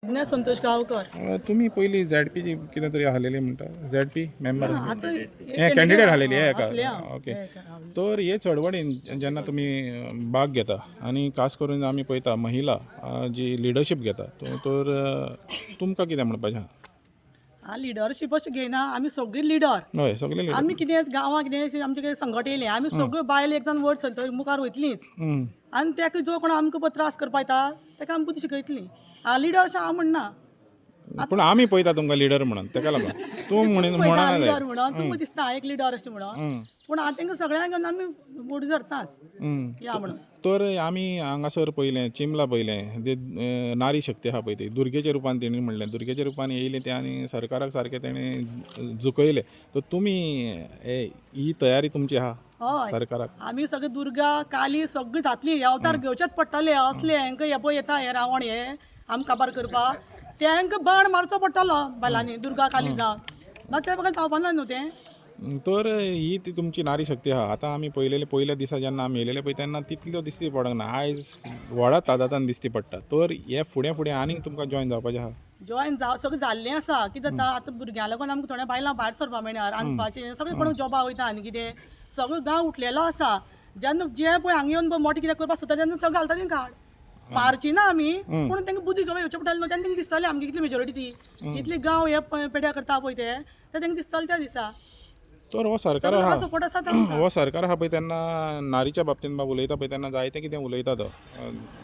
विघ्नेश संतोष गांवकर. तुम्ही पहिली झॅडपीची कितें तरी आहलेली म्हणटा झॅडपी मेंबर आता हे कॅन्डिडेट आहलेली हे असले का हांव. ओके. हे हांव. तर हे चळवळीन जेन्ना तुमी भाग घेता आनी खास करून आमी पळयता महिला जी लिडरशीप घेता तर तुमकां कितें म्हणपाचें आहा? हांव लिडरशीप अशें घेयना. आमी सगळीं लिडर. हय सगळे लिडर. आमी कितें गांवां कितें आमचें कितें संकट येयलें आमी सगळ्यो बायलो एक जावन वयर सरतली मुखार वयतलींच. आनी तेका जो कोण आमकां पळय त्रास करपा येता तेका आमी बुद्धी शिकयतलीं. हांव लिडर अशें हांव म्हणना. पूण आमी पळयता तुमकां लिडर म्हणून तेका लागून तूं म्हणना जाय. लिडर म्हणून तुमकां दिसता हांव एक लिडर अशें म्हणून. पूण हांव तांकां सगळ्यांक घेवन आमी फुडें सरताच या म्हणून. तर आमी हांगासर पयलें चिंबला पयलें नारी शक्ती आहा पळय ती दुर्गेच्या रुपान तेणी म्हणलें दुर्गेच्या रुपान येयलें तें आनी सरकाराक सारकें तेणें झुकयलें. तर तुमी ही तयारी तुमची आहा हय सरकाराक? आमी सगळीं दुर्गा काली सगळीं जातलीं अवतार घेवचेच पडटले. असले हांकां हे पळय येता हे रावण हे आमकां काबार करपाक तेंकां बाण मारचो पडटलो बायलांनी दुर्गा काली जावन. मागीर ते बघा जावपाना न्हू तें. तर ही ती तुमची नारी शक्ती आहा. आतां आमी पयल्या दिसा जेन्ना आमी येयलेले पळय तेन्ना तितल्यो दिसती पडना ना आयज व्हडा तादातान दिसती पडटा. तर हे फुडें आनीक तुमकां जॉयन जावपाचें आहा? जॉयन सगळें जाल्लें आसा. कितें जाता आतां भुरग्यां लागून आमकां थोड्या बायलां भायर सरपा मेळना रांदपाचें सगळें कोण जॉबा वयता आनी कितें सगळो गांव उठलेलो आसा. जेन्ना जे पळय हांगा येवन मोठें कितें करपाक सोदता तेन्ना सगळें घालता तें कार्ड पारची ना आमी. पूण तांकां बुद्धी घेवं येवचें पडटलें न्हू. तेन्ना तांकां दिसतालें आमची कितली मेजॉरिटी ती इतली गांव हे पेड्या करता पळय ते तांकां दिसतालें त्या दिसा. तर हो सरकार आहा सपोर्ट आसा तांकां. हो सरकार आहा पळय तेन्ना नारीच्या बाबतींत बाब उलयता पळय तेन्ना जायतें कितें उलयता तो.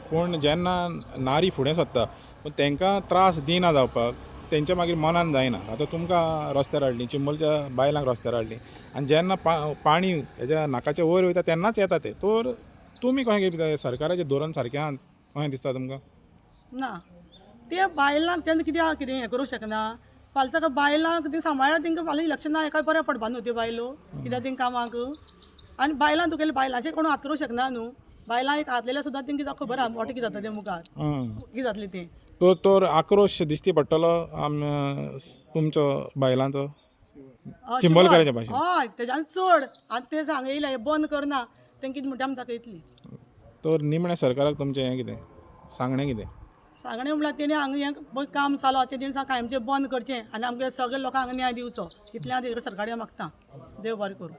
पूण जेन्ना नारी फुडें सरता पूण तांकां त्रास दिना जावपाक तेंच्या मागीर मनान जायना. आतां तुमकां रस्त्यार हाडलीं चिंबलच्या बायलांक रस्त्यार हाडलीं आनी जेन्ना पाणी हेज्या नाकाच्या वयर वयता तेन्नाच येता ते. तर तुमी कशें कितें सरकाराचें धोरण सारकें आहा कशें दिसता तुमकां? ना ते बायलांक तेन्ना कितें हें करूं शकना. फाल्यां बायलांक ती सांबाळ्ळा तांकां फाल्यां इलेक्शनां हेका बऱ्या पडपा न्हू त्यो बायलो कित्याक तेंकां कामाक. आनी बायलां तुगेले बायलांचेर कोण हात करूं शकना न्हू. बायलां एक हात लायल्यार सुद्दां तेंकां खबर आहा मोटें कितें जाता तें मुखार कितें जातलें तें. तर आक्रोश दिसती पडटलो तुमचो बायलांचो चिंबलकाराच्या भाशेन? हय तेज्यान चड आतां ते सांगयलें हें बंद करना तेंकां कितें म्हणटा आमी दाखयतलीं. तर निमणें सरकाराक तुमचें हें कितें सांगणें कितें? सांगणें म्हणल्यार तेणी हांगा हें काम चालू आसा तेणी कायमचें बंद करचें आनी आमगे सगळे लोकांक न्याय दिवचो इतलें हांव सरकाराक मागता. देव बरें करूं.